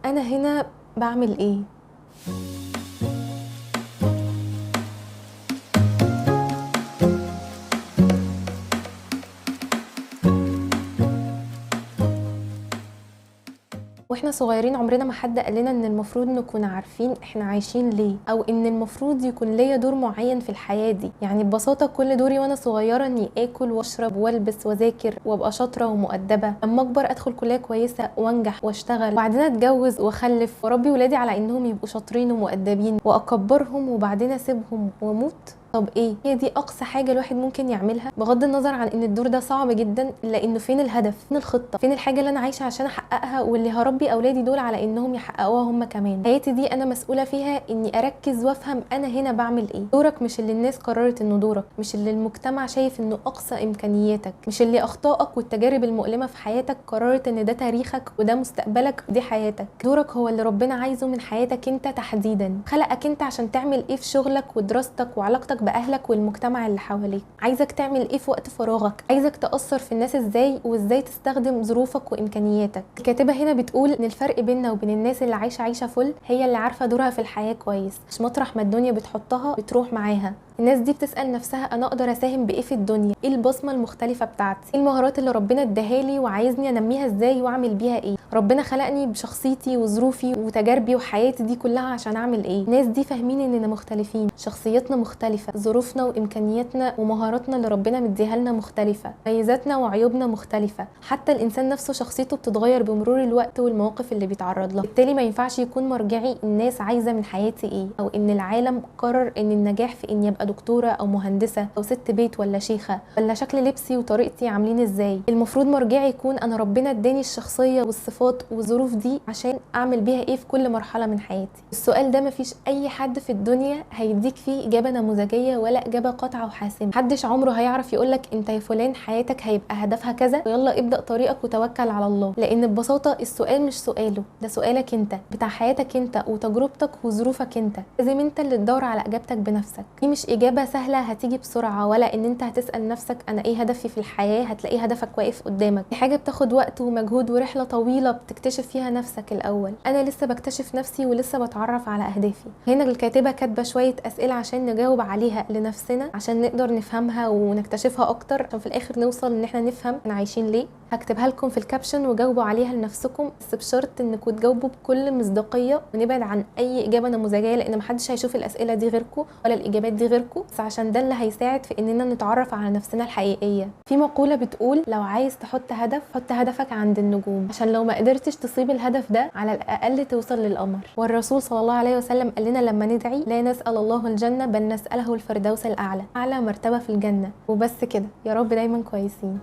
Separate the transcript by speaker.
Speaker 1: انا هنا بعمل ايه؟ واحنا صغيرين عمرنا ما حد قال لنا ان المفروض نكون عارفين احنا عايشين ليه، او ان المفروض يكون ليا دور معين في الحياه دي. يعني ببساطه كل دوري وانا صغيره اني اكل واشرب والبس واذاكر وابقى شاطره ومؤدبه، اما اكبر ادخل كليه كويسه وانجح واشتغل، وبعدين اتجوز واخلف واربي ولادي على انهم يبقوا شاطرين ومؤدبين واكبرهم، وبعدين اسيبهم واموت. طب ايه هي دي اقصى حاجه الواحد ممكن يعملها؟ بغض النظر عن ان الدور ده صعب جدا، لانه فين الهدف؟ فين الخطه؟ فين الحاجه اللي انا عايشه عشان احققها واللي هربي اولادي دول على انهم يحققوها هم كمان؟ حياتي دي انا مسؤوله فيها اني اركز وافهم انا هنا بعمل ايه. دورك مش اللي الناس قررت انه دورك، مش اللي المجتمع شايف انه اقصى امكانياتك، مش اللي اخطائك والتجارب المؤلمه في حياتك قررت ان ده تاريخك وده مستقبلك ودي حياتك. دورك هو اللي ربنا عايزه من حياتك انت تحديدا. خلقك انت عشان تعمل ايه في شغلك ودراستك وعلاقتك باهلك والمجتمع اللي حواليك. عايزك تعمل ايه في وقت فراغك، عايزك تاثر في الناس ازاي، وازاي تستخدم ظروفك وامكانياتك. الكاتبه هنا بتقول ان الفرق بيننا وبين الناس اللي عايشه فل هي اللي عارفه دورها في الحياه كويس، مش مطرح ما الدنيا بتحطها بتروح معاها. الناس دي بتسال نفسها انا اقدر اساهم بايه في الدنيا، ايه البصمه المختلفه بتاعتي، ايه المهارات اللي ربنا اداهالي وعايزني انميها ازاي واعمل بيها ايه. ربنا خلقني بشخصيتي وظروفي وتجاربي وحياتي دي كلها عشان اعمل ايه. الناس دي فاهمين اننا مختلفين، شخصيتنا مختلفه، ظروفنا وامكانياتنا ومهاراتنا اللي ربنا مديها لنا مختلفه، ميزاتنا وعيوبنا مختلفه. حتى الانسان نفسه شخصيته بتتغير بمرور الوقت والمواقف اللي بيتعرض لها. بالتالي ما ينفعش يكون مرجعي الناس عايزه من حياتي ايه، او ان العالم قرر ان النجاح في اني ابقى دكتوره او مهندسه او ست بيت ولا شيخه، ولا شكل لبسي وطريقتي عاملين ازاي. المفروض مرجعي يكون انا ربنا اداني الشخصيه والصفات والظروف دي عشان اعمل بيها ايه في كل مرحله من حياتي. السؤال ده مفيش اي حد في الدنيا هيديك فيه اجابه نموذجيه ولا اجابه قاطعه وحاسمه. محدش عمره هيعرف يقولك انت يا فلان حياتك هيبقى هدفها كذا ويلا ابدا طريقك وتوكل على الله، لان ببساطه السؤال مش سؤاله، ده سؤالك انت بتاع حياتك انت وتجربتك وظروفك انت. لازم انت اللي تدور على اجابتك بنفسك. دي مش اجابه سهله هتيجي بسرعه، ولا ان انت هتسال نفسك انا ايه هدفي في الحياه هتلاقي هدفك واقف قدامك. دي حاجه بتاخد وقت ومجهود ورحله طويله بتكتشف فيها نفسك الاول. انا لسه بكتشف نفسي ولسه بتعرف على اهدافي. هنا الكاتبه كاتبه شويه اسئله عشان نجاوب عليها لنفسنا، عشان نقدر نفهمها ونكتشفها اكتر، عشان في الاخر نوصل ان احنا نفهم احنا عايشين ليه. هكتبها لكم في الكابشن وجاوبوا عليها لنفسكم، بس بشرط انكم تجاوبوا بكل مصداقيه ونبعد عن اي اجابه نموذجيه، لان محدش هيشوف الاسئله دي غيركم ولا الاجابات دي غيركم، بس عشان ده اللي هيساعد في اننا نتعرف على نفسنا الحقيقيه. في مقوله بتقول لو عايز تحط هدف حط هدفك عند النجوم، عشان لو ما قدرتش تصيب الهدف ده على الاقل توصل للقمر. والرسول صلى الله عليه وسلم قال لنا لما ندعي لا نسال الله الجنه بل نساله الفردوس الاعلى، اعلى مرتبه في الجنه. وبس كده، يا رب دايما كويسين.